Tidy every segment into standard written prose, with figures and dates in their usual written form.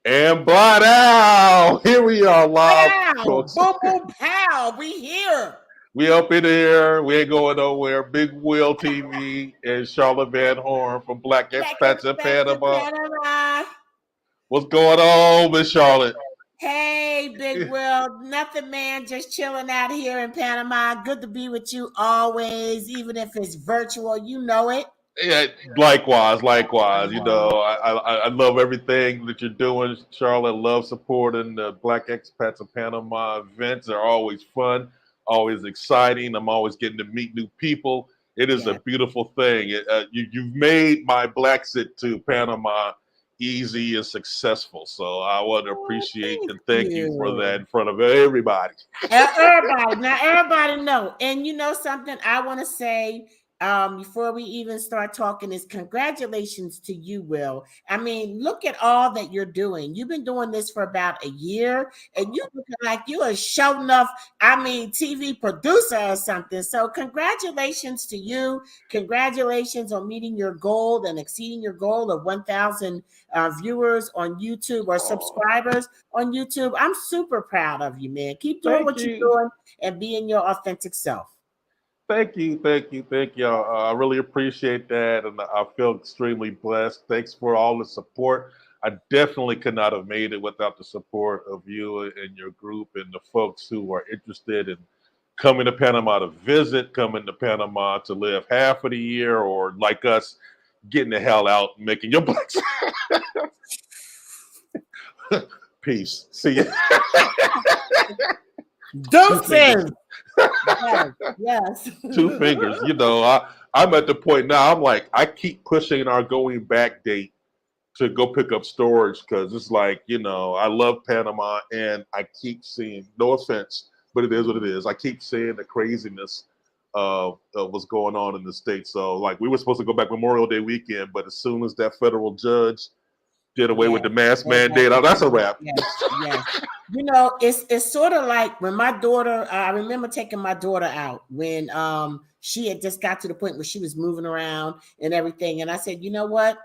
And Blind Owl, here we are live, folks. Boom, boom, pow. We here. We up in here. We ain't going nowhere. Big Will TV and Charlotte Van Horn from Black Expats in Panama. What's going on, Miss Charlotte? Hey, Big Will. Nothing, man. Just chilling out here in Panama. Good to be with you always, even if it's virtual. You know it. Yeah, likewise. You know, I love everything that you're doing, Charlotte. Love supporting the Black Expats in Panama events. They're always fun, always exciting. I'm always getting to meet new people. It is a beautiful thing. You've made my Black sit to Panama easy and successful. So I want to appreciate and thank you for that in front of everybody. Everybody know. And you know something I want to say before we even start talking is congratulations to you, Will. I mean, look at all that you're doing. You've been doing this for about a year, and you looking like you are show enough, TV producer or something. So congratulations to you. Congratulations on meeting your goal and exceeding your goal of 1,000 viewers on YouTube or subscribers on YouTube. I'm super proud of you, man. Keep doing what you're doing and being your authentic self. Thank you. I really appreciate that, and I feel extremely blessed. Thanks for all the support. I definitely could not have made it without the support of you and your group and the folks who are interested in coming to Panama to visit, coming to Panama to live half of the year, or like us, getting the hell out and making your blacks. Peace. See ya. Deuces. Yes. 2 fingers. You know, I'm at the point now. I'm like, I keep pushing our going back date to go pick up storage because it's like, you know, I love Panama and I keep seeing, no offense, but it is what it is. I keep seeing the craziness of what's going on in the States. So, like, we were supposed to go back Memorial Day weekend, but as soon as that federal judge did away with the mask mandate, that's a wrap. Yes. You know, it's sort of like when my daughter, I remember taking my daughter out when she had just got to the point where she was moving around and everything. And I said, you know what?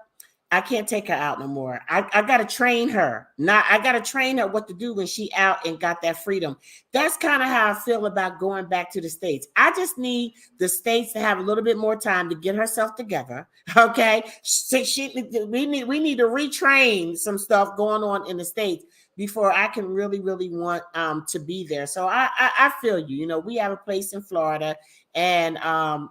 I can't take her out no more. I got to train her. I got to train her what to do when she out and got that freedom. That's kind of how I feel about going back to the States. I just need the States to have a little bit more time to get herself together. Okay. We need to retrain some stuff going on in the States before I can really want to be there. So I feel you. You know, we have a place in Florida and,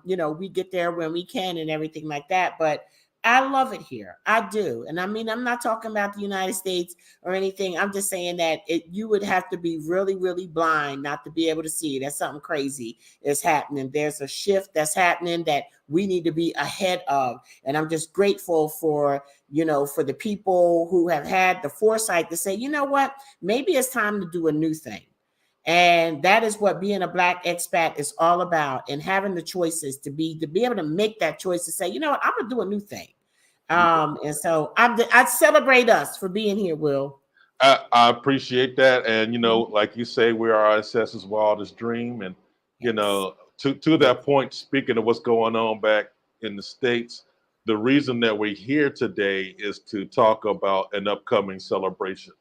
you know, we get there when we can and everything like that. But I love it here. I do. And I mean, I'm not talking about the United States or anything. I'm just saying that you would have to be really blind not to be able to see that something crazy is happening. There's a shift that's happening that we need to be ahead of. And I'm just grateful for, you know, for the people who have had the foresight to say, you know what, maybe it's time to do a new thing. And that is what being a Black expat is all about, and having the choices to be able to make that choice to say, you know what, I'm gonna do a new thing. And so I celebrate us for being here, Will. I appreciate that, and you know, like you say, we're our ancestors' wildest dream, and you know, to that point, speaking of what's going on back in the States, the reason that we're here today is to talk about an upcoming celebration.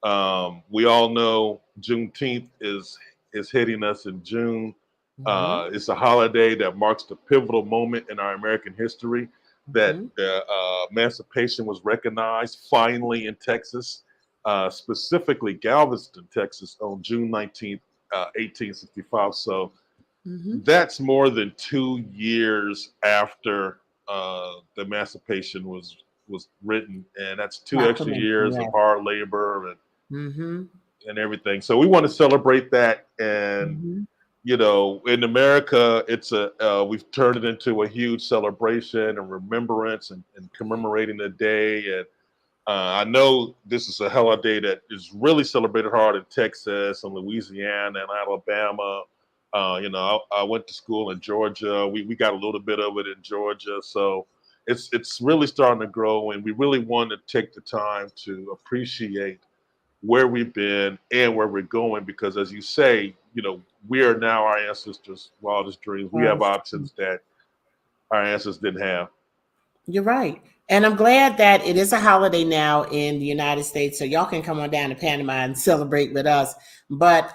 We all know Juneteenth is hitting us in June. It's a holiday that marks the pivotal moment in our American history that the emancipation was recognized finally in Texas, specifically Galveston, Texas, on June 19th, 1865. So that's more than 2 years after the emancipation was written, and that's 2 extra years of hard labor and everything. So we want to celebrate that, and you know, in America, it's we've turned it into a huge celebration and remembrance and commemorating the day. And I know this is a holiday that is really celebrated hard in Texas and Louisiana and Alabama. You know, I went to school in Georgia. We got a little bit of it in Georgia, so it's really starting to grow, and we really want to take the time to appreciate where we've been and where we're going, because as you say, you know, we are now our ancestors' wildest dreams. We have options that our ancestors didn't have. You're right. And I'm glad that it is a holiday now in the United States, so y'all can come on down to Panama and celebrate with us. But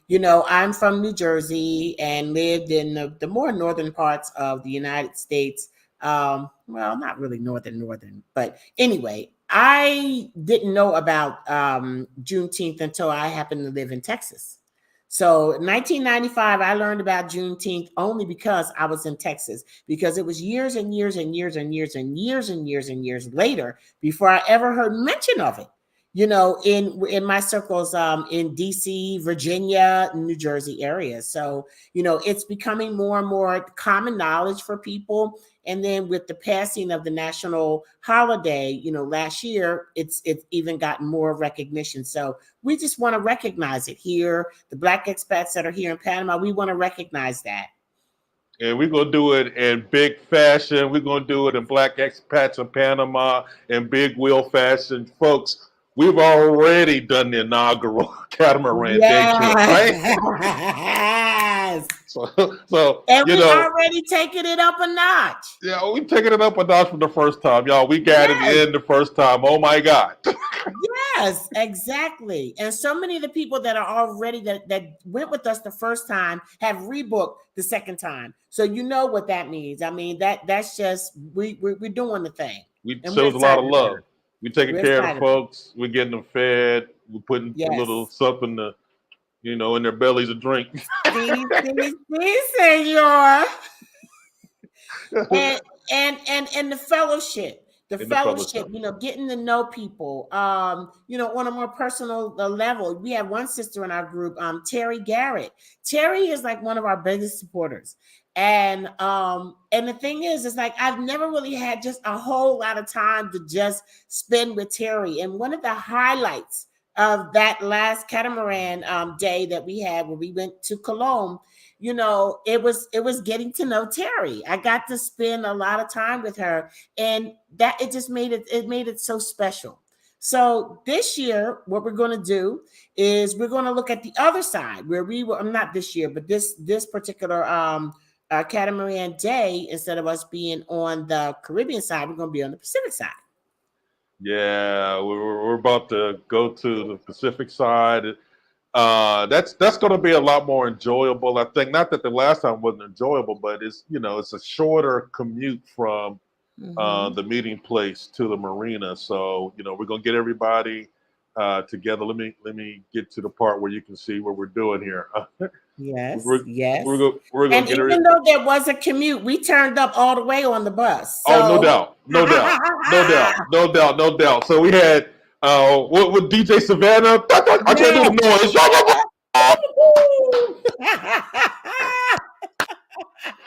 you know, I'm from New Jersey and lived in the more northern parts of the United States. Well, not really northern, but anyway, I didn't know about Juneteenth until I happened to live in Texas. So 1995, I learned about Juneteenth only because I was in Texas, because it was years and years and years and years and years and years and years later before I ever heard mention of it. You know, in my circles, in DC, Virginia, New Jersey area. So, you know, it's becoming more and more common knowledge for people. And then with the passing of the national holiday, you know, last year, it's even gotten more recognition. So we just want to recognize it here. The Black expats that are here in Panama, we want to recognize that. And we're going to do it in big fashion. We're going to do it in Black Expats in Panama in big wheel fashion. Folks, we've already done the inaugural Catamaran Day trip, right? Yes. So and you we know, already taking it up a notch. Yeah, we taking it up a notch for the first time, y'all. We got it in the first time. Oh my God. Yes, exactly. And so many of the people that are already that went with us the first time have rebooked the second time. So you know what that means. I mean, that's just we're doing the thing. We And shows a lot of love. We're taking care of the folks. We're getting them fed. We're putting a little something to, you know, in their bellies to drink. See, senor. And the fellowship. The fellowship, you know, getting to know people, you know, on a more personal level. We have one sister in our group, Terry Garrett. Terry is like one of our biggest supporters. And the thing is, it's like I've never really had just a whole lot of time to just spend with Terry. And one of the highlights of that last Catamaran day that we had when we went to Cologne, you know, it was getting to know Terry. I got to spend a lot of time with her, and that it just made it so special. So this year, what we're going to do is we're going to look at the other side where we were. Not this year, but this particular Catamaran day, instead of us being on the Caribbean side, we're going to be on the Pacific side. Yeah, we're about to go to the Pacific side. That's going to be a lot more enjoyable. I think not that the last time wasn't enjoyable, but it's, you know, it's a shorter commute from the meeting place to the Marina. So, you know, we're going to get everybody together. Let me get to the part where you can see what we're doing here. Yes, yes. We're going and even though there was a commute, we turned up all the way on the bus. So. Oh, no doubt, no doubt, no doubt, no doubt, no doubt. So we had what DJ Savannah? I can't do the noise.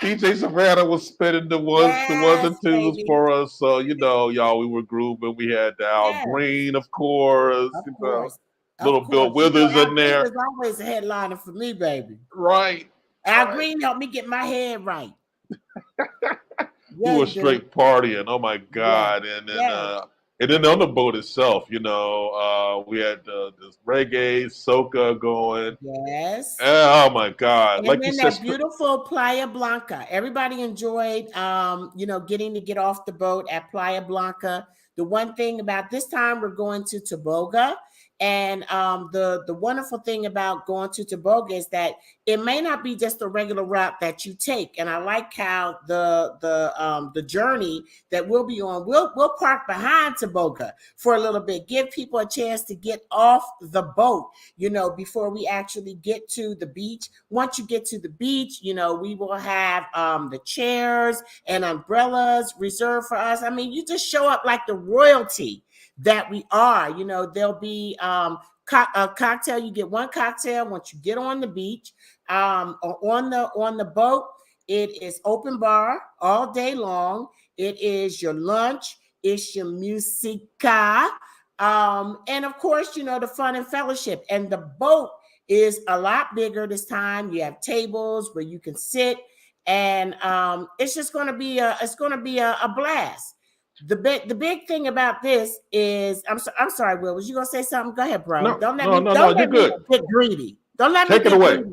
DJ Savannah was spinning the ones and twos for us. So, you know, y'all, we were grooving. We had Al Green, of course. Little Bill Withers in there. He was always a headliner for me, baby. Right. Al Green helped me get my head right. We were straight partying. Oh my God. And then on the boat itself, you know, we had this reggae, soca going. Yes. Oh my God. And like then that beautiful Playa Blanca. Everybody enjoyed, you know, getting to get off the boat at Playa Blanca. The one thing about this time, we're going to Taboga. And the wonderful thing about going to Taboga is that it may not be just a regular route that you take. And I like how the journey that we'll be on, we'll park behind Taboga for a little bit, give people a chance to get off the boat, you know, before we actually get to the beach. Once you get to the beach, you know, we will have the chairs and umbrellas reserved for us. I mean, you just show up like the royalty that we are. You know, there'll be a cocktail. You get one cocktail once you get on the beach. Or on the boat, it is open bar all day long. It is your lunch. It's your musica. And of course, you know, the fun and fellowship. And the boat is a lot bigger this time. You have tables where you can sit, and it's just going to be a blast. The big thing about this is, I'm sorry, Will, was you gonna say something? Go ahead, bro. No, don't let me get greedy. Don't let me take it away.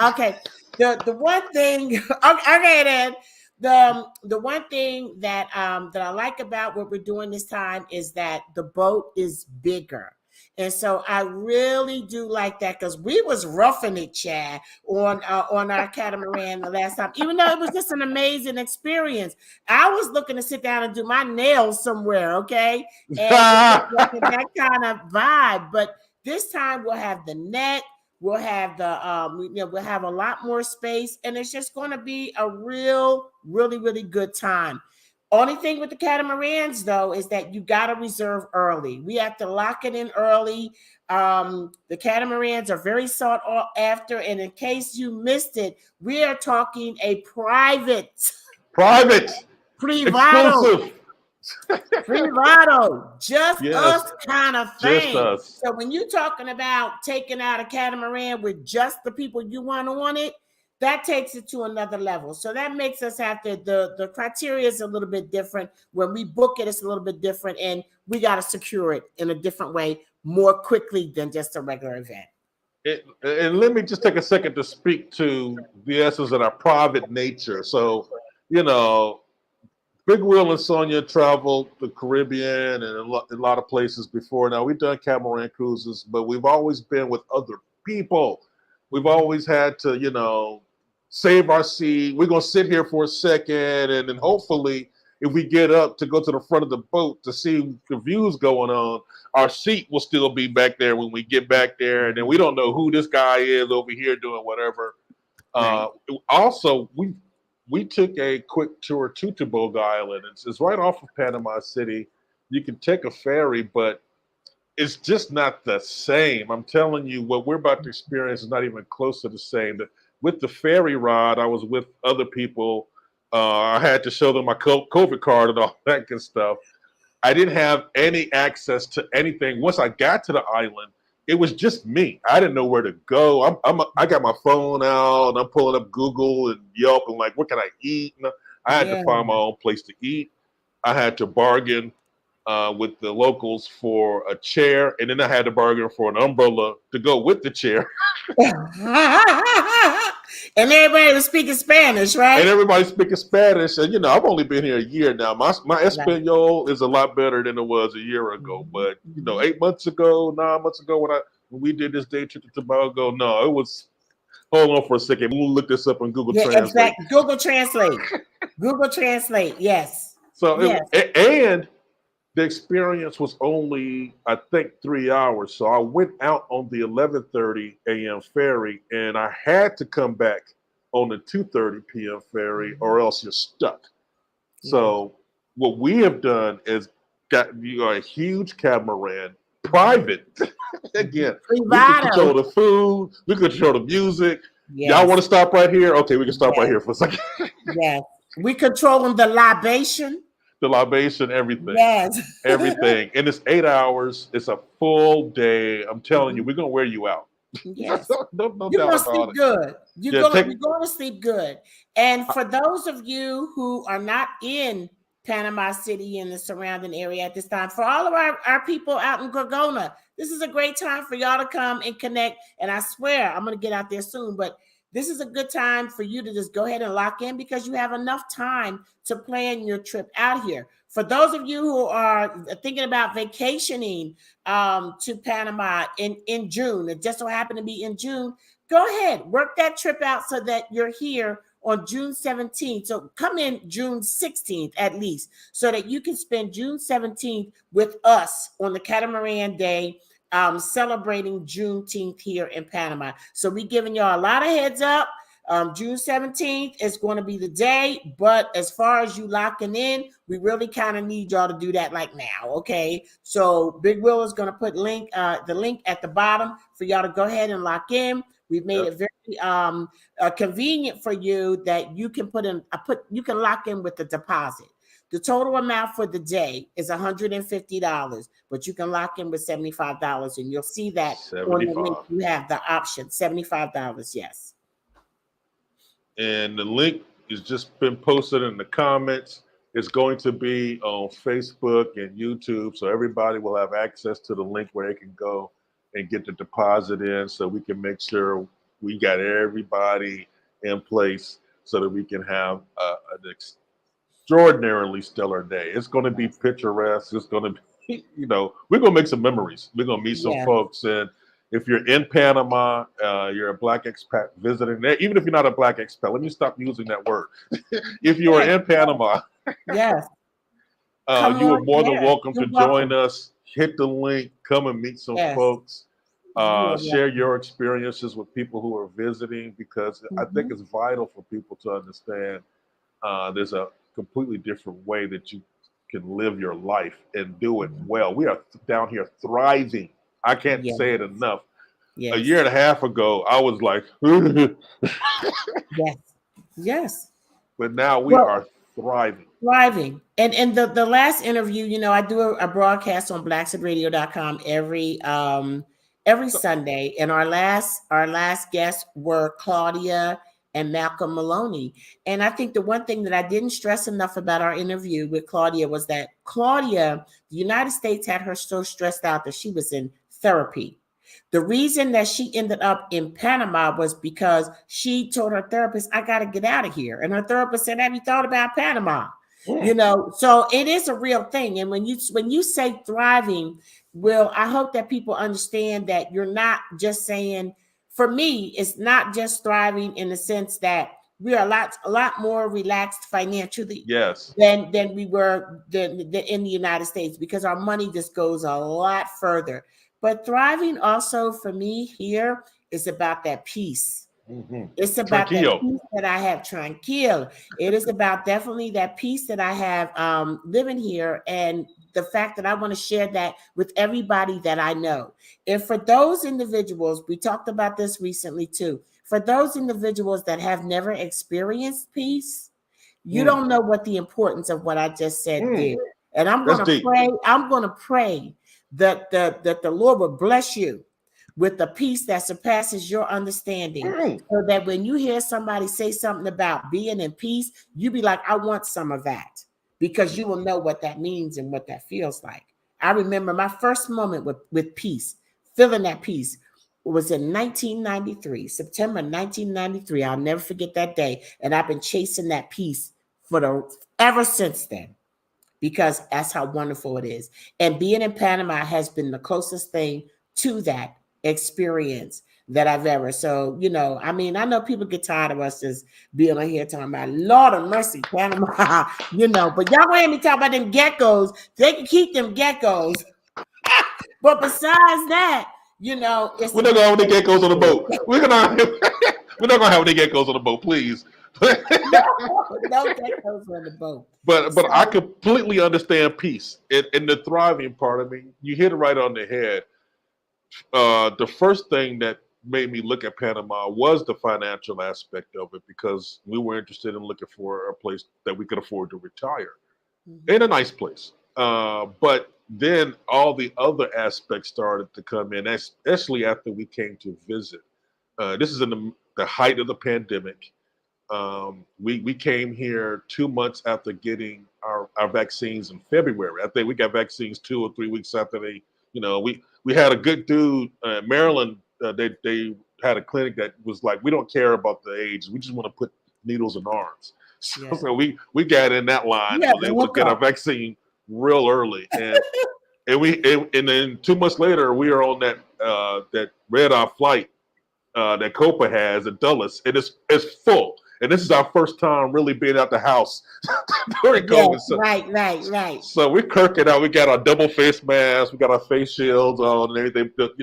Okay. The one thing, okay then, The one thing that that I like about what we're doing this time is that the boat is bigger. And so I really do like that, because we was roughing it, Chad, on our catamaran the last time. Even though it was just an amazing experience, I was looking to sit down and do my nails somewhere, okay, and like that kind of vibe. But this time we'll have the net, we'll have we'll have a lot more space, and it's just going to be a really good time. Only thing with the catamarans, though, is that you got to reserve early. We have to lock it in early. The catamarans are very sought after, and in case you missed it, we are talking a private, exclusive, privado, just us kind of thing. Just us. So when you're talking about taking out a catamaran with just the people you want on it, that takes it to another level. So that makes us have to, the criteria is a little bit different. When we book it, it's a little bit different, and we got to secure it in a different way more quickly than just a regular event. And let me just take a second to speak to the essence of our private nature. So, you know, Big Will and Sonia traveled the Caribbean and a lot of places before. Now, we've done catamaran cruises, but we've always been with other people. We've always had to, you know, save our seat. We're going to sit here for a second, and then hopefully if we get up to go to the front of the boat to see the views going on, our seat will still be back there when we get back there, and then we don't know who this guy is over here doing whatever. Right. Also, we took a quick tour to Taboga Island. It's right off of Panama City. You can take a ferry, but it's just not the same. I'm telling you, what we're about to experience is not even close to the same. With the ferry ride, I was with other people. I had to show them my COVID card and all that good stuff. I didn't have any access to anything. Once I got to the island, it was just me. I didn't know where to go. I got my phone out and I'm pulling up Google and Yelp and like, what can I eat? And I had to find my own place to eat. I had to bargain with the locals for a chair, and then I had to bargain for an umbrella to go with the chair. And everybody was speaking Spanish, right? And everybody's speaking Spanish. And, you know, I've only been here a year now. My Espanol is a lot better than it was a year ago. But, you know, 9 months ago, when we did this day trip to Taboga, no, it was, hold on for a second. We'll look this up on Google Translate. Exactly. Google Translate. Google Translate, yes. So, and the experience was only, I think, 3 hours. So I went out on the 11:30 a.m. ferry, and I had to come back on the 2:30 p.m. ferry, or else you're stuck. So what we have done is got a huge catamaran, private. Again, we can control the food, we can control the music. Y'all want to stop right here? Okay, we can stop right here for a second. Yes, we controlling the libation. The libation, everything. Yes. Everything. And it's 8 hours. It's a full day. I'm telling you, we're going to wear you out. Yes. no you're doubt going to sleep good. You're going to sleep good. And for those of you who are not in Panama City and the surrounding area at this time, for all of our people out in Gorgona, this is a great time for y'all to come and connect. And I swear, I'm going to get out there soon, but this is a good time for you to just go ahead and lock in, because you have enough time to plan your trip out here. For those of you who are thinking about vacationing to Panama in June, it just so happened to be in June, go ahead, work that trip out so that you're here on June 17th. So come in June 16th at least, so that you can spend June 17th with us on the Catamaran Day, celebrating Juneteenth here in Panama. So we're giving y'all a lot of heads up. June 17th is going to be the day, but as far as you locking in, we really kind of need y'all to do that like now, okay? So Big Will is going to put the link at the bottom for y'all to go ahead and lock in. We've made it very convenient for you that you can you can lock in with the deposit. The total amount for the day is $150, but you can lock in with $75, and you'll see that on the link. You have the option, $75, yes. And the link has just been posted in the comments. It's going to be on Facebook and YouTube, so everybody will have access to the link where they can go and get the deposit in, so we can make sure we got everybody in place. so that we can have an extraordinarily stellar day. It's going to be picturesque. It's going to be, we're going to make some memories. We're going to meet some folks. And if you're in Panama, you're a Black expat visiting there, even if you're not a Black expat, let me stop using that word. If you are in Panama, yes, you are more than welcome to join us. Hit the link, come and meet some folks. Share your experiences with people who are visiting, because I think it's vital for people to understand there's a completely different way that you can live your life and do it well. We are down here thriving. I can't say it enough. A year and a half ago, I was like, yes. But now we are thriving. And the last interview, I do a broadcast on blacksedradio.com every Sunday, and our last guests were Claudia and Malcolm Maloney. And I think the one thing that I didn't stress enough about our interview with Claudia was that the United States had her so stressed out that she was in therapy. The reason that she ended up in Panama was because she told her therapist, I got to get out of here. And her therapist said, have you thought about Panama? So it is a real thing. And when you say thriving, Will, I hope that people understand that you're not just saying, for me, it's not just thriving in the sense that we are a lot more relaxed financially than we were in the United States, because our money just goes a lot further. But thriving also for me here is about that peace. It's about that peace that I have, tranquil. It is about definitely that peace that I have living here, and the fact that I want to share that with everybody that I know. And for those individuals, we talked about this recently too, for those individuals that have never experienced peace, you don't know what the importance of what I just said did. And I'm going to pray that the Lord will bless you with the peace that surpasses your understanding, so that when you hear somebody say something about being in peace, you be like, I want some of that, because you will know what that means and what that feels like. I remember my first moment with peace, feeling that peace, was in 1993, September 1993. I'll never forget that day. And I've been chasing that peace ever since then, because that's how wonderful it is. And being in Panama has been the closest thing to that experience that I've ever. So, I know people get tired of us just being on here talking about Lord of mercy, Panama, but y'all gonna hear me talk about them geckos. They can keep them geckos. But besides that, we're not gonna have any geckos on the boat. We're not gonna have any geckos on the boat, please. no geckos on the boat. But I completely understand peace and the thriving part. I mean, you hit it right on the head. The first thing that made me look at Panama was the financial aspect of it, because we were interested in looking for a place that we could afford to retire in a nice place. But then all the other aspects started to come in, especially after we came to visit. This is in the height of the pandemic. We came here 2 months after getting our vaccines in February. I think we got vaccines 2 or 3 weeks after they, we had a good dude, Maryland. They had a clinic that was like, we don't care about the age. We just want to put needles in arms. So we got in that line. We were able to get our vaccine real early. And then 2 months later, we are on that red eye flight that Copa has at Dulles, and it's full. And this is our first time really being out the house during COVID. So, right. So we're kirking out. We got our double face masks, we got our face shields on, and everything. But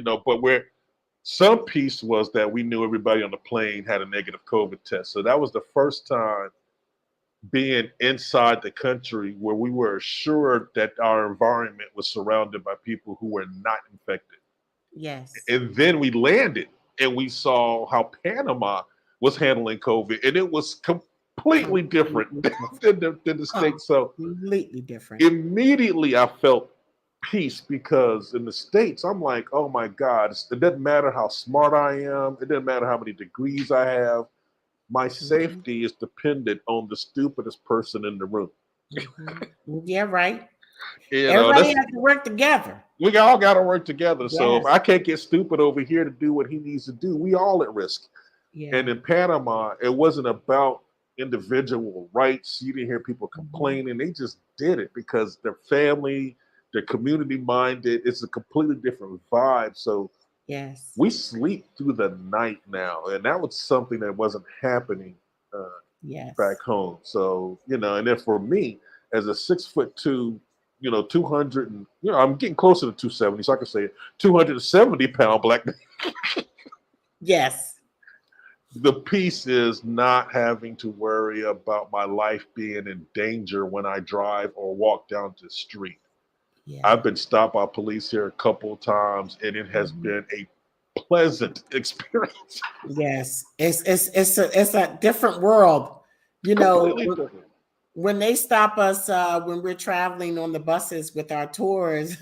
some piece was that we knew everybody on the plane had a negative COVID test. So that was the first time being inside the country where we were assured that our environment was surrounded by people who were not infected. Yes. And then we landed and we saw how Panama was handling COVID, and it was completely different than the States. So completely different. Immediately I felt peace, because in the States, I'm like, oh my God, it doesn't matter how smart I am. It doesn't matter how many degrees I have. My safety is dependent on the stupidest person in the room. Yeah, right. Everybody has to work together. We all got to work together. Yes. So if I can't get stupid over here to do what he needs to do, we all at risk. Yeah. And in Panama, it wasn't about, individual rights. You didn't hear people complaining. They just did it because their family, their community minded. It's a completely different vibe. So Yes. we sleep through the night now, and that was something that wasn't happening Yes. back home. So, you know, and then for me, as a 6'2", you know, 200, and, you know, I'm getting closer to 270, so I can say 270-pound black man. Yes. The piece is not having to worry about my life being in danger when I drive or walk down the street. Yeah. I've been stopped by police here a couple of times, and it has been a pleasant experience. Yes, it's a different world, you know. When they stop us when we're traveling on the buses with our tours,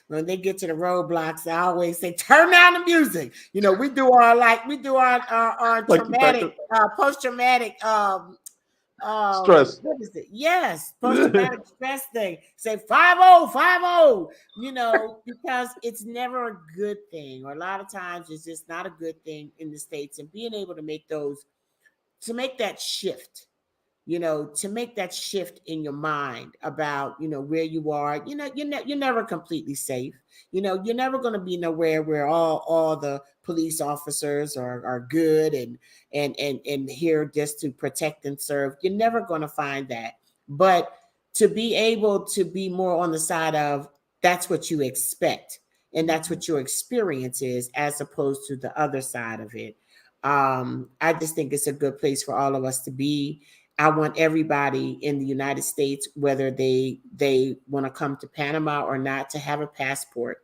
when they get to the roadblocks, I always say, "Turn down the music." You know, we do our traumatic post-traumatic stress. what is it? Yes, post-traumatic stress thing. Say 50, you know, because it's never a good thing, or a lot of times it's just not a good thing in the States. And being able to make that shift, you know, to make that shift in your mind about, you know, where you are. You know, you're never completely safe. You know, you're never going to be nowhere where all the police officers are good and here just to protect and serve. You're never going to find that. But to be able to be more on the side of that's what you expect and that's what your experience is, as opposed to the other side of it. I just think it's a good place for all of us to be. I want everybody in the United States, whether they want to come to Panama or not, to have a passport.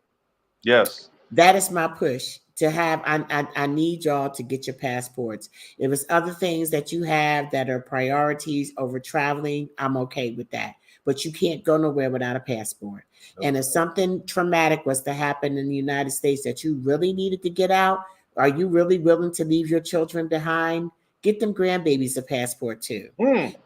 Yes. That is my push to have. I need y'all to get your passports. If it's other things that you have that are priorities over traveling, I'm okay with that. But you can't go nowhere without a passport. Okay. And if something traumatic was to happen in the United States that you really needed to get out, are you really willing to leave your children behind? Get them grandbabies a passport too.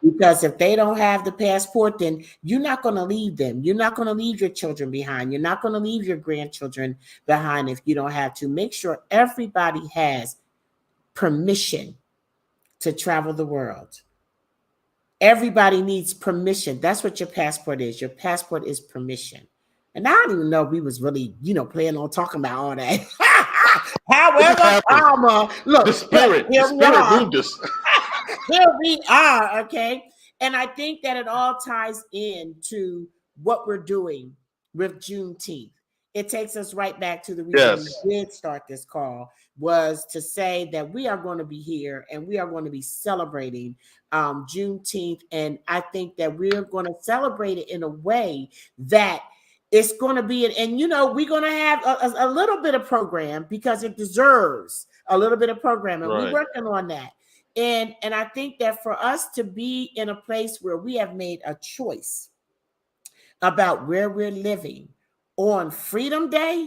Because if they don't have the passport, then you're not going to leave them. You're not going to leave your children behind. You're not going to leave your grandchildren behind if you don't have to. Make sure everybody has permission to travel the world. Everybody needs permission. That's what your passport is. Your passport is permission. And I don't even know if we was really, you know, planning on talking about all that. However, look, the spirit moved us. Here we are, okay? And I think that it all ties into what we're doing with Juneteenth. It takes us right back to the reason we did start this call, was to say that we are going to be here and we are going to be celebrating Juneteenth. And I think that we're going to celebrate it in a way that it's going to be, and you know, we're going to have a little bit of program because it deserves a little bit of program, and we're working on that. And I think that for us to be in a place where we have made a choice about where we're living on Freedom Day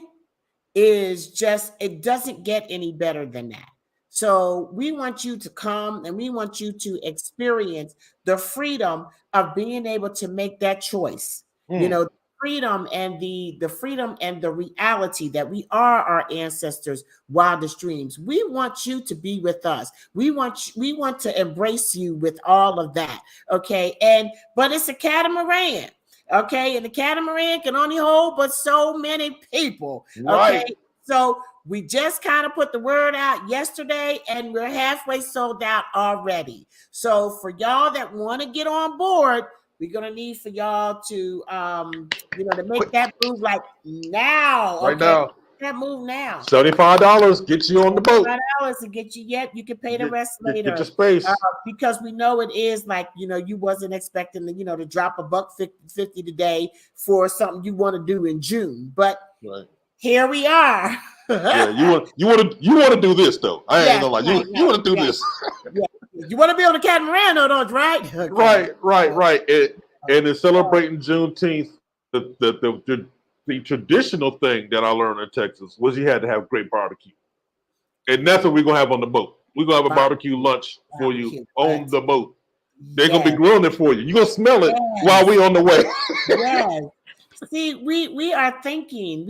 is just, it doesn't get any better than that. So we want you to come and we want you to experience the freedom of being able to make that choice. You know, freedom and the freedom and the reality that we are our ancestors' wildest dreams. We want you to be with us. We want to embrace you with all of that. Okay. But it's a catamaran. Okay. And the catamaran can only hold but so many people. Okay. So we just kind of put the word out yesterday and we're halfway sold out already. So for y'all that want to get on board, we're going to need for y'all to, you know, to make that move like now. Right now. That move now. $75 gets you on the boat. $75 to get you. Yet you can pay the rest later. Get your space. Because we know it is like, you know, you wasn't expecting to, you know, to drop $1.50 today for something you want to do in June. But here we are. Yeah, you want to do this though. I ain't gonna lie. You want to do this. You want to be on the catamaran, though, don't you? Right? Okay. Right. And in celebrating Juneteenth, the traditional thing that I learned in Texas was you had to have great barbecue, and that's what we're gonna have on the boat. We're gonna have a barbecue lunch for you on the boat. They're gonna be grilling it for you. You're gonna smell it while we're on the way. See, we are thinking,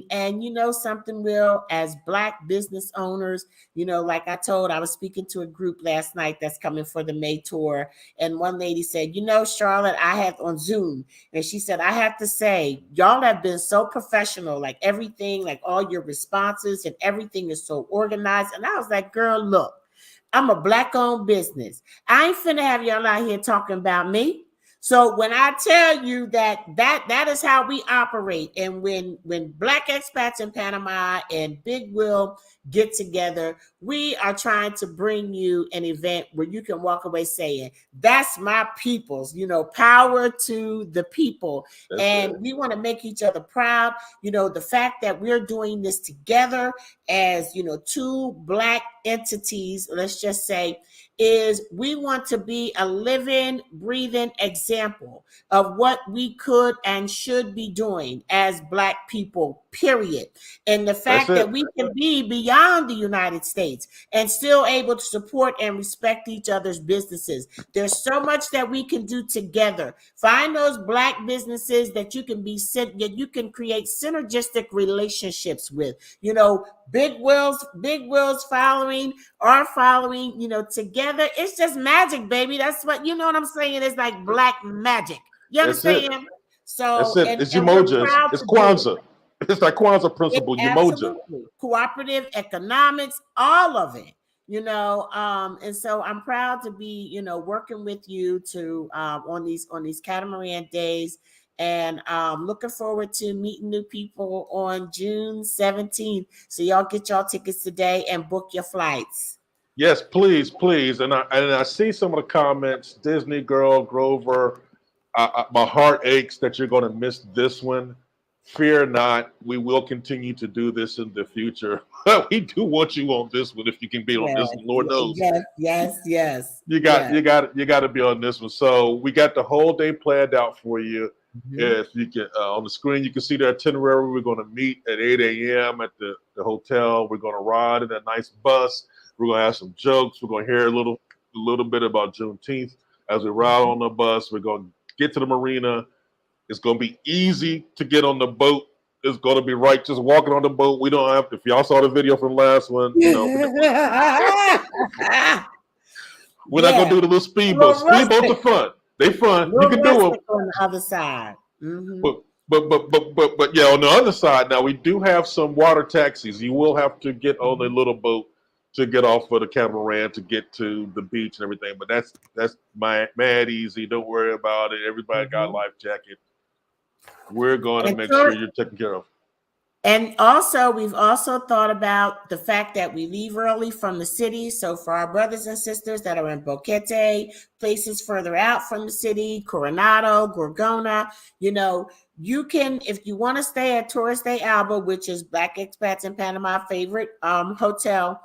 and you know something, Will, as Black business owners, you know, like I was speaking to a group last night that's coming for the May tour, and one lady said, you know, Charlotte, I have on Zoom, and she said, I have to say, y'all have been so professional, like everything, like all your responses and everything is so organized. And I was like, girl, look, I'm a Black-owned business. I ain't finna have y'all out here talking about me. So when I tell you that is how we operate, and when Black Expats in Panama and Big Will get together, we are trying to bring you an event where you can walk away saying, that's my people's, you know, power to the people. That's and it. We want to make each other proud. You know, the fact that we're doing this together as, you know, two Black entities, let's just say, is we want to be a living, breathing example of what we could and should be doing as Black people, period. And the fact that we can be beyond the United States and still able to support and respect each other's businesses. There's so much that we can do together. Find those Black businesses that you can create synergistic relationships with. You know, Big Will's following, our following, you know, together. It's just magic, baby. That's what, you know what I'm saying? It's like Black magic. You understand? So that's it. It's Umoja. It's Kwanzaa. It's like Kwanzaa principle, Umoja. Absolutely. Cooperative economics, all of it. You know, and so I'm proud to be, you know, working with you to on these Catamaran days. And looking forward to meeting new people on June 17th. So y'all get y'all tickets today and book your flights. Yes, please, please. And I see some of the comments. Disney Girl, Grover, my heart aches that you're going to miss this one. Fear not. We will continue to do this in the future. We do want you on this one if you can be on this one. Lord knows. Yes. You got to be on this one. So we got the whole day planned out for you. Mm-hmm. If you can, on the screen, you can see the itinerary. We're going to meet at 8 a.m. at the hotel. We're going to ride in a nice bus. We're going to have some jokes. We're going to hear a little bit about Juneteenth as we ride on the bus. We're going to get to the Marina. It's going to be easy to get on the boat. It's going to be right just walking on the boat. We don't have to, if y'all saw the video from last one, you know, we're not going to do the little speedboat. Speedboats are fun. They fun. You can do them on the other side. Mm-hmm. But yeah, on the other side, now we do have some water taxis. You will have to get on a little boat to get off of the catamaran to get to the beach and everything. But that's mad easy. Don't worry about it. Everybody got a life jacket. We're going to make sure you're taken care of. And also, we've also thought about the fact that we leave early from the city. So for our brothers and sisters that are in Boquete, places further out from the city, Coronado, Gorgona, you know, you can, if you want to stay at Torres de Alba, which is Black Expats in Panama favorite hotel,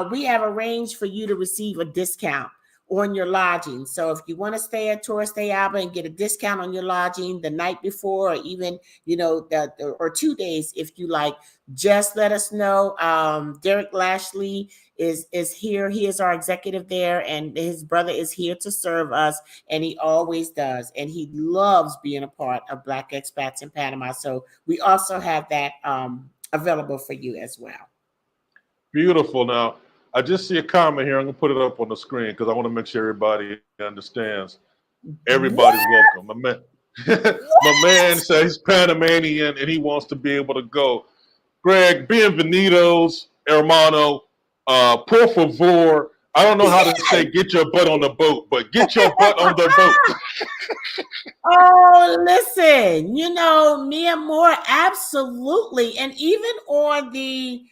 we have arranged for you to receive a discount on your lodging. So if you want to stay at Torres de Alba and get a discount on your lodging the night before, or even, you know, or 2 days, if you like, just let us know. Derek Lashley is here. He is our executive there, and his brother is here to serve us, and he always does. And he loves being a part of Black Expats in Panama. So we also have that available for you as well. Beautiful. Now, I just see a comment here. I'm going to put it up on the screen because I want to make sure everybody understands. Everybody's welcome. My man says he's Panamanian and he wants to be able to go. Greg, bienvenidos, hermano. Por favor. I don't know how to say get your butt on the boat, but get your butt on the boat. Oh, listen, you know, me and more, absolutely. And even on the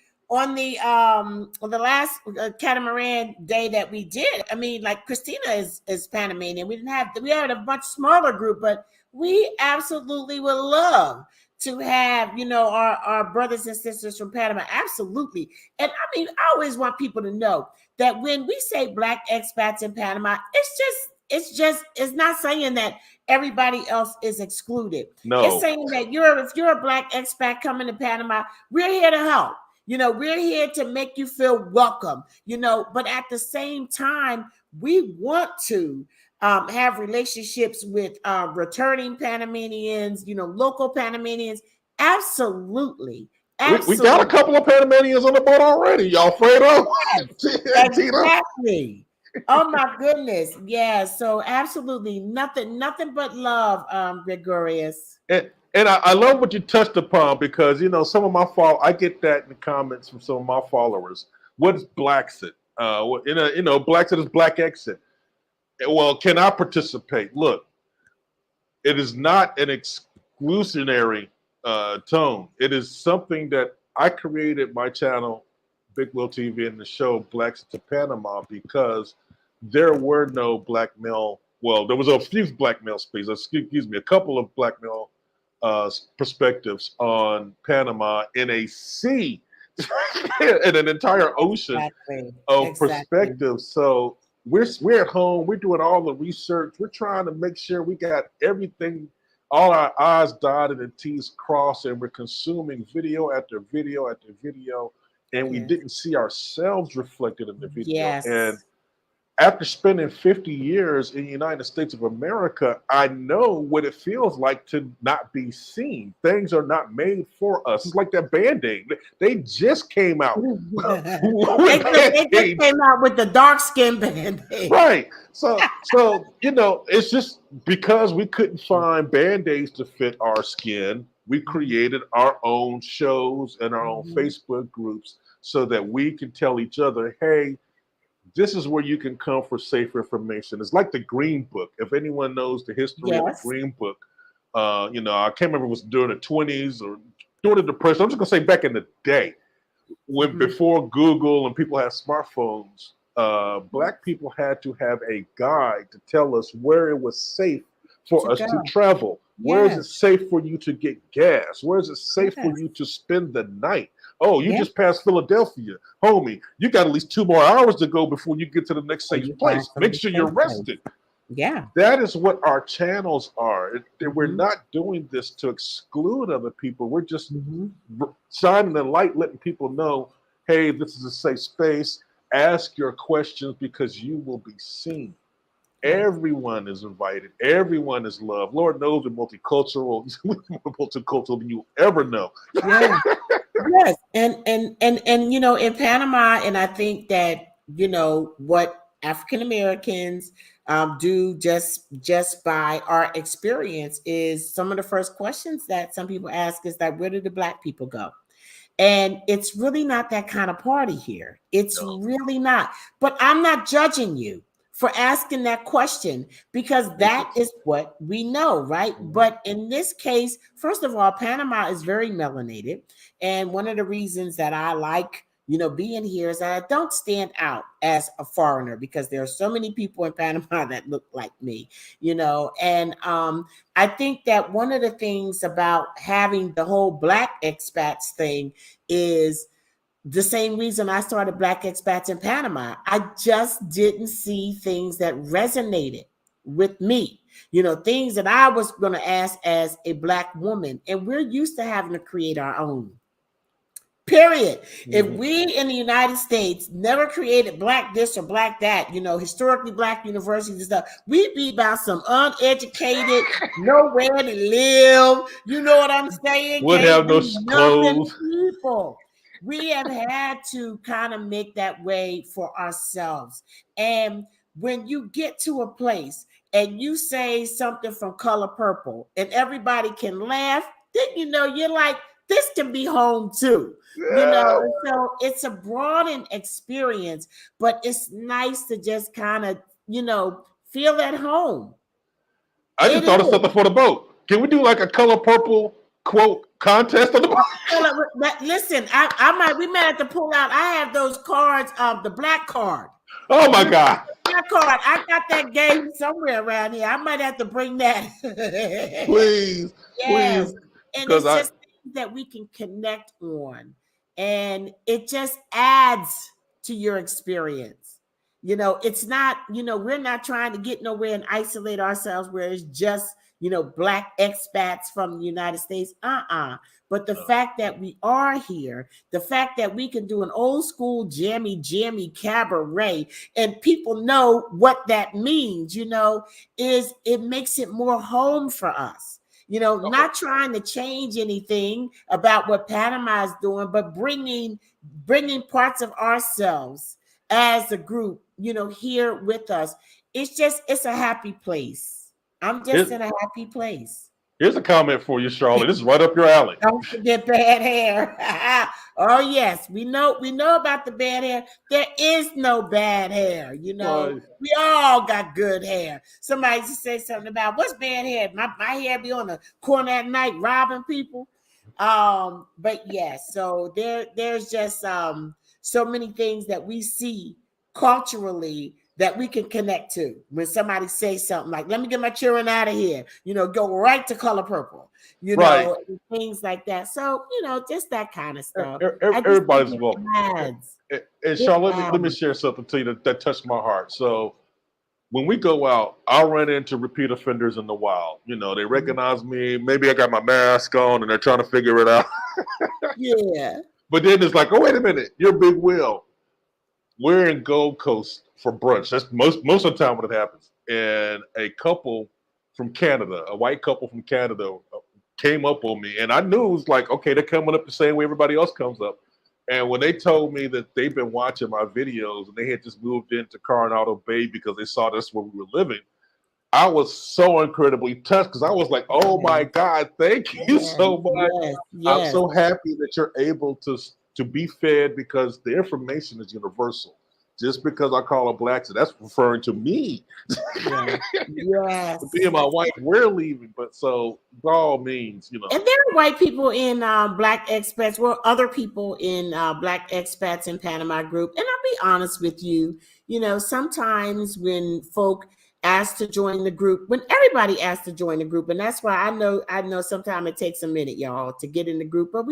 last catamaran day that we did, I mean, like Christina is Panamanian. We had a much smaller group, but we absolutely would love to have, you know, our brothers and sisters from Panama. Absolutely. And I mean, I always want people to know that when we say Black expats in Panama, it's not saying that everybody else is excluded. No. It's saying that if you're a Black expat coming to Panama, we're here to help. You know, we're here to make you feel welcome, you know, but at the same time, we want to have relationships with returning Panamanians, local Panamanians. Absolutely. We got a couple of Panamanians on the boat already. Y'all afraid of? Exactly. Oh my goodness. Yeah. So absolutely nothing but love, Gregorius. And I love what you touched upon because some of my I get that in the comments from some of my followers. What is Blackset? Blackset is Black Exit. Well, can I participate? Look, it is not an exclusionary tone. It is something that I created my channel, BigWillTV, and the show Blackset to Panama because there were no black male. Well, there was a few black male speaks. Excuse me, a couple of black male perspectives on Panama in a sea, in an entire ocean of perspectives. So we're at home. We're doing all the research. We're trying to make sure we got everything, all our I's dotted and T's crossed, and we're consuming video after video after video, and we didn't see ourselves reflected in the video. Yes. And after spending 50 years in the United States of America, I know what it feels like to not be seen. Things are not made for us. It's like that Band-Aid. They just came out. They just came out with the dark skin Band-Aid. Right. So it's just because we couldn't find Band-Aids to fit our skin, we created our own shows and our own Facebook groups so that we can tell each other, hey, this is where you can come for safe information. It's like the Green Book. If anyone knows the history of the Green Book, I can't remember if it was during the 20s or during the Depression. I'm just gonna say back in the day, when before Google and people had smartphones, Black people had to have a guide to tell us where it was safe for us to travel. Where is it safe for you to get gas? Where is it safe for you to spend the night? Oh, you just passed Philadelphia. Homie, you got at least 2 more hours to go before you get to the next safe place. Make sure you're rested. Yeah. That is what our channels are. We're not doing this to exclude other people. We're just shining the light, letting people know, hey, this is a safe space. Ask your questions because you will be seen. Everyone is invited. Everyone is loved. Lord knows we're multicultural. We're more multicultural than you ever know. Yeah. Yes, and in Panama, and I think that what African Americans do just by our experience is some of the first questions that some people ask is that where did the Black people go? And it's really not that kind of party here. It's really not. But I'm not judging you for asking that question because that is what we know, right? But in this case, first of all, Panama is very melanated. And one of the reasons that I like, being here is that I don't stand out as a foreigner because there are so many people in Panama that look like me, and I think that one of the things about having the whole Black Expats thing is the same reason I started Black Expats in Panama. I just didn't see things that resonated with me, things that I was going to ask as a Black woman. And we're used to having to create our own. Period. If we in the United States never created Black this or Black that, historically Black universities and stuff, we'd be about some uneducated, nowhere to live. You know what I'm saying? Would have no clothes. People. We have had to kind of make that way for ourselves. And when you get to a place and you say something from Color Purple and everybody can laugh, then you're like, this can be home too. So it's a broadened experience, but it's nice to just kind of, feel at home. I just thought of something for the boat. Can we do like a Color Purple quote contest on the boat? Listen, we might have to pull out. I have those cards, the black card. Oh my God. Black card. I got that game somewhere around here. I might have to bring that. Please. Yes. And it's just things that we can connect on. And it just adds to your experience. It's not, we're not trying to get nowhere and isolate ourselves where it's just, Black expats from the United States. But the fact that we are here, the fact that we can do an old school jammy cabaret and people know what that means, is it makes it more home for us. Not trying to change anything about what Panama is doing, but bringing parts of ourselves as a group, here with us. It's a happy place. I'm just in a happy place. Here's a comment for you, Charlotte. This is right up your alley. Don't forget bad hair. Oh yes, we know about the bad hair. There is no bad hair. We all got good hair. Somebody just say something about what's bad hair. My hair be on the corner at night robbing people. But yes, so there's just so many things that we see culturally that we can connect to. When somebody says something like, let me get my children out of here, go right to color purple, right. Things like that. So, just that kind of stuff. Everybody's welcome. And Charlotte, let me share something to you that touched my heart. So when we go out, I'll run into repeat offenders in the wild. They recognize me. Maybe I got my mask on and they're trying to figure it out. Yeah. But then it's like, oh, wait a minute. You're Big Will. We're in Gold Coast for brunch. That's most of the time when it happens. And a couple from Canada, a white couple from Canada, came up on me. And I knew it was like, okay, they're coming up the same way everybody else comes up. And when they told me that they've been watching my videos and they had just moved into Coronado Bay because they saw that's where we were living, I was so incredibly touched because I was like, oh my God, thank you so much. Yes. I'm so happy that you're able to be fed because the information is universal. Just because I call it Black, so that's referring to me. Yes. Me and my wife, we're leaving, but so by all means, And there are white people in Black expats, other people in Black expats in Panama group. And I'll be honest with you, sometimes when folk ask to join the group, when everybody asks to join the group, and that's why I know sometimes it takes a minute, y'all, to get in the group, but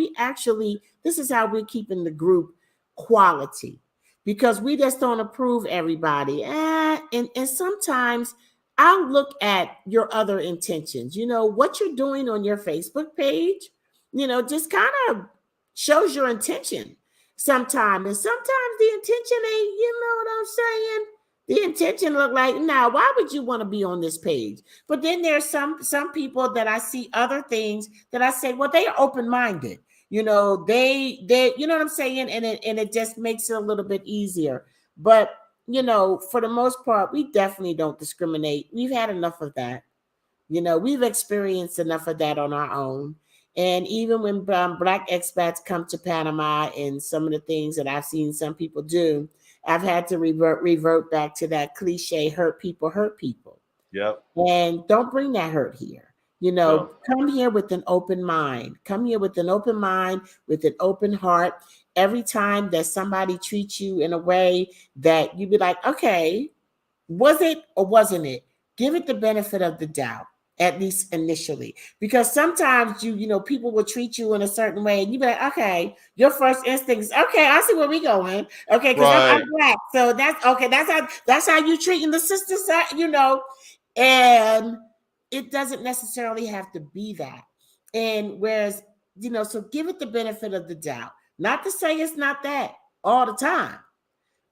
this is how we're keeping the group quality. Because we just don't approve everybody. And sometimes I'll look at your other intentions. What you're doing on your Facebook page, just kind of shows your intention sometimes. And sometimes the intention ain't, what I'm saying? The intention look like, now, why would you want to be on this page? But then there's some people that I see other things that I say, well, they are open-minded. They you know what I'm saying? And it just makes it a little bit easier. But, for the most part, we definitely don't discriminate. We've had enough of that. We've experienced enough of that on our own. And even when Black expats come to Panama and some of the things that I've seen some people do, I've had to revert back to that cliche, hurt people hurt people. Yep. And don't bring that hurt here. Come here with an open mind. Come here with an open mind, with an open heart. Every time that somebody treats you in a way that you be like, okay, was it or wasn't it? Give it the benefit of the doubt, at least initially. Because sometimes people will treat you in a certain way and you be like, okay, your first instinct is, okay, I see where we going. Okay, because I'm Black. So that's okay. That's how you treating the sisters, and it doesn't necessarily have to be that. And whereas, so give it the benefit of the doubt. Not to say it's not that all the time,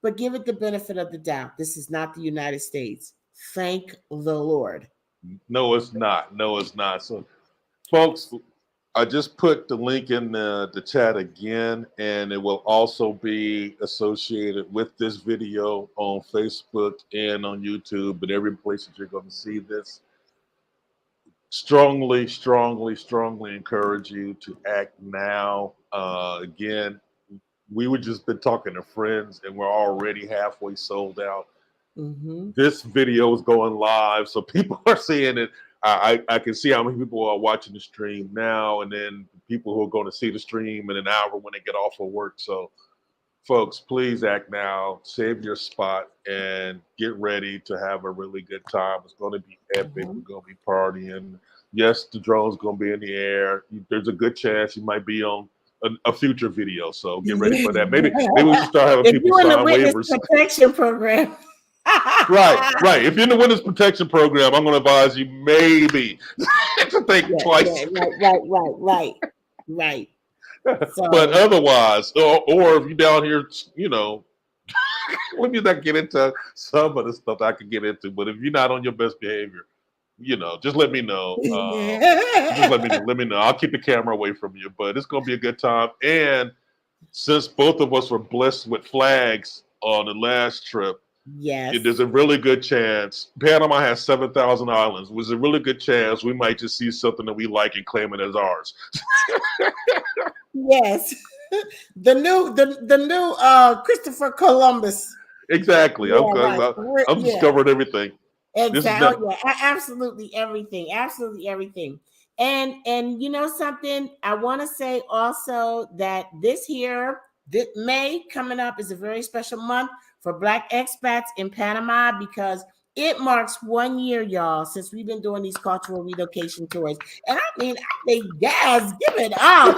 but give it the benefit of the doubt. This is not the United States. Thank the Lord. No, it's not. No, it's not. So, folks, I just put the link in the chat again, and it will also be associated with this video on Facebook and on YouTube and every place that you're going to see this. Strongly encourage you to act now. Again, we were just been talking to friends and we're already halfway sold out. Mm-hmm. This video is going live, so people are seeing it. I can see how many people are watching the stream now, and then people who are going to see the stream in an hour when they get off of work. So, folks, please act now, save your spot, and get ready to have a really good time. It's going to be epic. Mm-hmm. We're going to be partying. Yes, the drone's going to be in the air. There's a good chance you might be on a future video. So get ready for that. Maybe we should start having people sign waivers. Protection program. Right. If you're in the Witness Protection Program, I'm going to advise you maybe to think twice. Right. So, But otherwise, or if you're down here, let me not get into some of the stuff I could get into. But if you're not on your best behavior, just let me know. Just let me know. I'll keep the camera away from you. But it's going to be a good time. And since both of us were blessed with flags on the last trip, yes, there's a really good chance. Panama has 7,000 islands. There's a really good chance we might just see something that we like and claim it as ours. Yes, the new Christopher Columbus. Exactly. Yeah, I'm discovering everything. Exactly. Yeah, absolutely everything. Absolutely everything. And you know something, I want to say also that this May coming up is a very special month for Black expats in Panama because it marks 1 year, y'all, since we've been doing these cultural relocation tours. And I think, yes, give it up.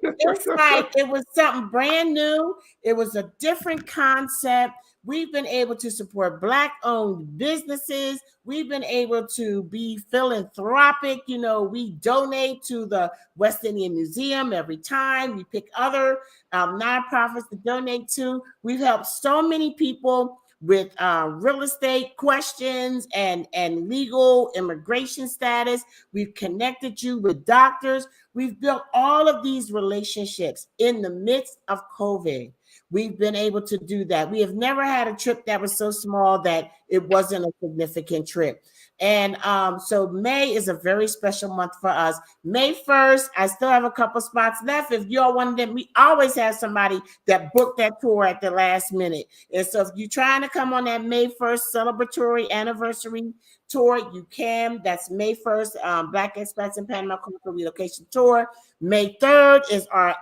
It's like it was something brand new. It was a different concept. We've been able to support Black-owned businesses. We've been able to be philanthropic. We donate to the West Indian Museum every time. We pick other nonprofits to donate to. We've helped so many people with real estate questions and legal immigration status. We've connected you with doctors. We've built all of these relationships in the midst of COVID. We've been able to do that. We have never had a trip that was so small that it wasn't a significant trip. And so May is a very special month for us. May 1st, I still have a couple spots left. If you're one of them, we always have somebody that booked that tour at the last minute. And so if you're trying to come on that May 1st celebratory anniversary tour, you can. That's May 1st, Black Expats in Panama Cultural Relocation Tour. May 3rd is our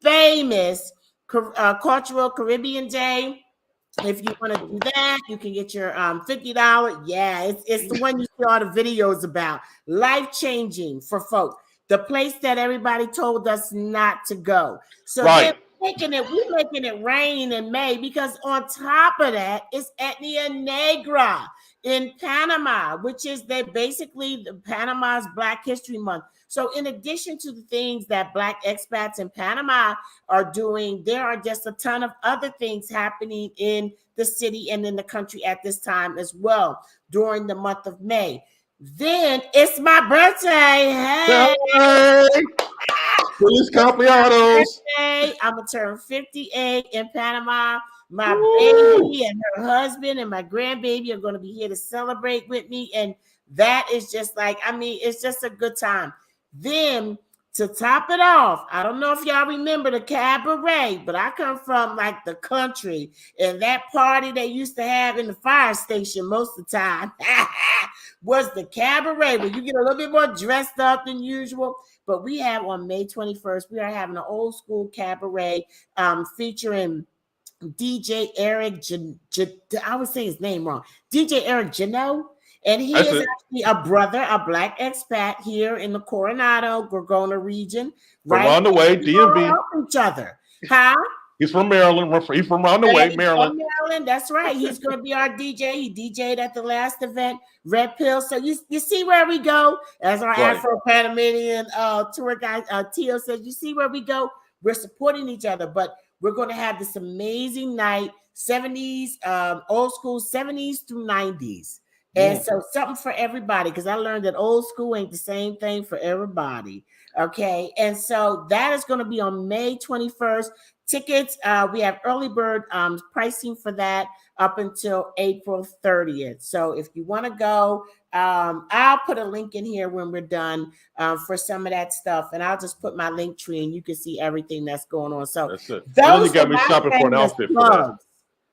famous Cultural Caribbean Day. If you want to do that, you can get your $50. Yeah, it's the one you see all the videos about. Life-changing for folk. The place that everybody told us not to go. So we're making it rain in May because on top of that, it's Etnia Negra in Panama, which is basically Panama's Black History Month. So in addition to the things that Black expats in Panama are doing, there are just a ton of other things happening in the city and in the country at this time as well during the month of May. Then it's my birthday. Hey! Feliz cumpleaños. I'm going to turn 58 in Panama. My baby and her husband and my grandbaby are going to be here to celebrate with me. And that is just it's just a good time. Then to top it off, I don't know if y'all remember the cabaret, but I come from the country, and that party they used to have in the fire station most of the time was the cabaret, where you get a little bit more dressed up than usual. But we have on May 21st, we are having an old school cabaret featuring DJ Eric, I would say his name wrong, DJ Eric Jano. And he is actually a Black expat here in the Coronado, Gorgona region. From around the way, DMV. Each other. Huh? He's from Maryland. He's from around the way, Maryland. That's right. He's going to be our DJ. He DJ'd at the last event, Red Pill. So you see where we go. As our Afro-Panamanian tour guide, Tio says, you see where we go. We're supporting each other, but we're going to have this amazing night, 70s, old school 70s through 90s. And so something for everybody, because I learned that old school ain't the same thing for everybody. Okay. And so that is going to be on May 21st. Tickets, we have early bird pricing for that up until April 30th. So if you want to go, I'll put a link in here when we're done for some of that stuff. And I'll just put my link tree and you can see everything that's going on. So that's it. Those you got me shopping for an outfit for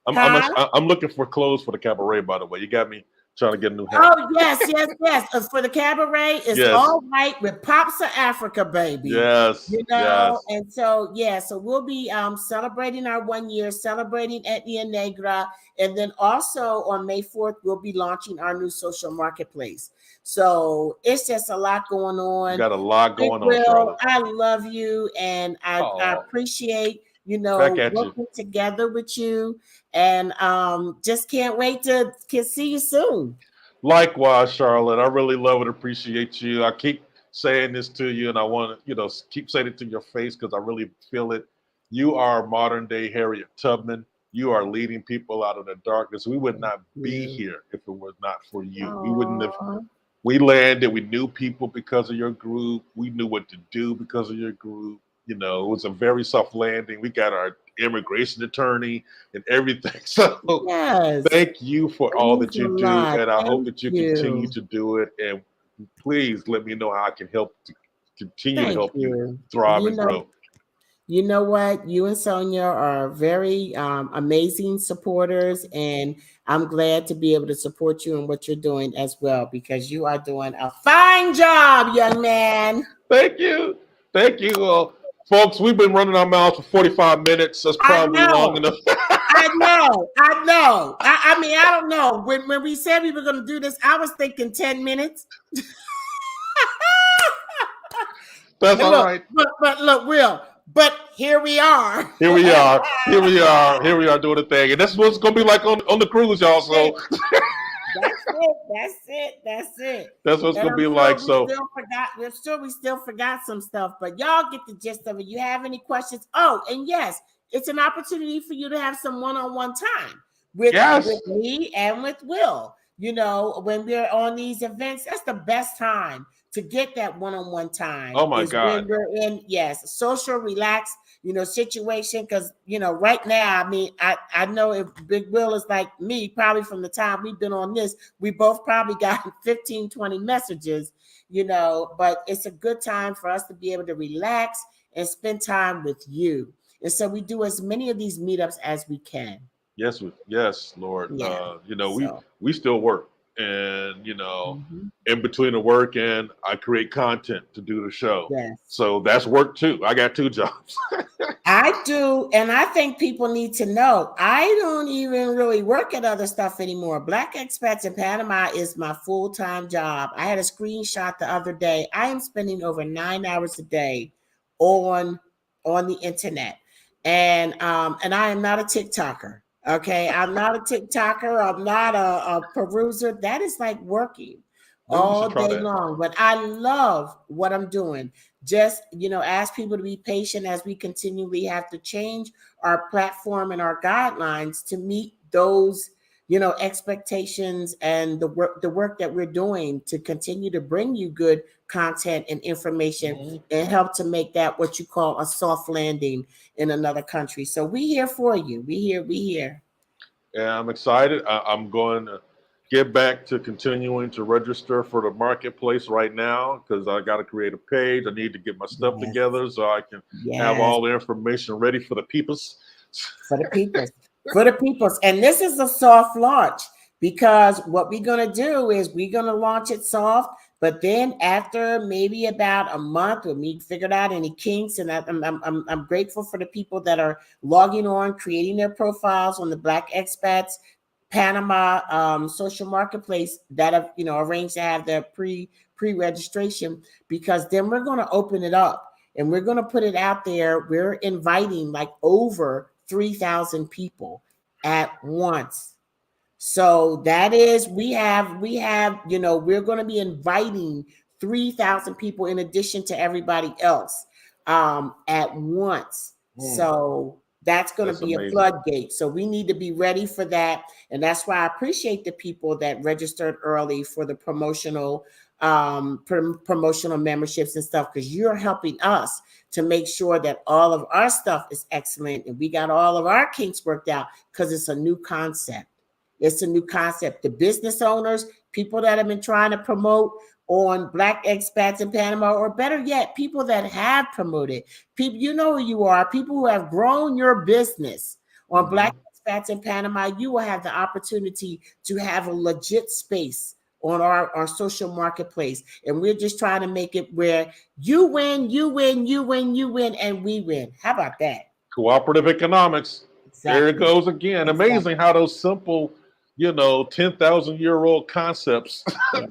that. I'm looking for clothes for the cabaret, by the way. You got me trying to get a new hat. Oh, yes. For the cabaret, it's all white with pops of Africa, baby. Yes. And so, so we'll be celebrating our 1 year, celebrating Etnia Negra. And then also on May 4th, we'll be launching our new social marketplace. So it's just a lot going on. You got a lot going on, Charlotte. I love you. And I appreciate you Back know, at you. working together with you, and just can't wait to see you soon. Likewise, Charlotte. I really love and appreciate you. I keep saying this to you, and I want to, keep saying it to your face because I really feel it. You are modern day Harriet Tubman. You are leading people out of the darkness. We would not be here if it was not for you. We wouldn't have. We landed. We knew people because of your group. We knew what to do because of your group. It was a very soft landing. We got our immigration attorney and everything. So yes, thank you for all that you do, and I hope that you you. continue to do it. And please let me know how I can help to continue to help you thrive and grow. You know what? You and Sonia are very amazing supporters, and I'm glad to be able to support you in what you're doing as well, because you are doing a fine job, young man. Thank you. Thank you. Folks, we've been running our mouths for 45 minutes. That's probably long enough. I know. I mean, I don't know. When we said we were going to do this, I was thinking 10 minutes. That's all right. But look, Will. But here we are. Here we are doing the thing. And that's what it's going to be like on the cruise, y'all. So That's it. That's what it's going to be like. So we still forgot some stuff, but y'all get the gist of it. You have any questions? Oh, and yes, it's an opportunity for you to have some one-on-one time with me and with Will. When we're on these events, that's the best time to get that one-on-one time. Oh my God. When we're in, social relaxed, situation. Because, right now, I mean, I know if Big Will is like me, probably from the time we've been on this, we both probably got 15, 20 messages, but it's a good time for us to be able to relax and spend time with you. And so we do as many of these meetups as we can. Yes, Lord. Yeah. We still work, and in between the work and I create content to do the show. Yes. So that's work too. I got 2 jobs. I do, and I think people need to know I don't even really work at other stuff anymore. Black Expats in Panama is my full-time job. I had a screenshot the other day. I am spending over 9 hours a day on the internet, and I am not a TikToker. Okay, I'm not a TikToker. I'm not a peruser. That is like working all day long. But I love what I'm doing. Just, ask people to be patient as we continually have to change our platform and our guidelines to meet those, expectations and the work that we're doing to continue to bring you good content and information and help to make that what you call a soft landing in another country. So we here for you. We here. Yeah, I'm excited. I'm going to get back to continuing to register for the marketplace right now because I got to create a page. I need to get my stuff together so I can have all the information ready for the peoples. For the peoples. And this is a soft launch because what we're going to do is we're going to launch it soft. But then after maybe about a month, when we figured out any kinks, and I'm grateful for the people that are logging on, creating their profiles on the Black Expats Panama social marketplace that have arranged to have their pre-registration, because then we're going to open it up and we're going to put it out there. We're inviting like over 3,000 people at once. So that is, we have, we're going to be inviting 3,000 people in addition to everybody else at once. So that's going to be amazing. A floodgate. So we need to be ready for that. And that's why I appreciate the people that registered early for the promotional memberships and stuff, because you're helping us to make sure that all of our stuff is excellent and we got all of our kinks worked out, because it's a new concept. It's a new concept. The business owners, people that have been trying to promote on Black Expats in Panama, or better yet, people that have promoted, people, you know who you are, people who have grown your business on Black Expats in Panama, you will have the opportunity to have a legit space on our social marketplace. And we're just trying to make it where you win, and we win. How about that? Cooperative economics. Exactly. There it goes again. Exactly. Amazing how those simple 10,000-year-old concepts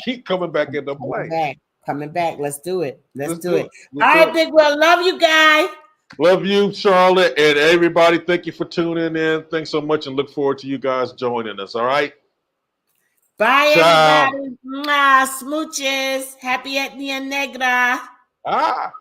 keep coming back into play. Coming back. Let's do it. Let's do it. All right, Big Will. Love you, guy. Love you, Charlotte, and everybody. Thank you for tuning in. Thanks so much, and look forward to you guys joining us. All right. Bye, Ciao. everybody. Mwah, smooches. Happy Etnia Negra. Ah.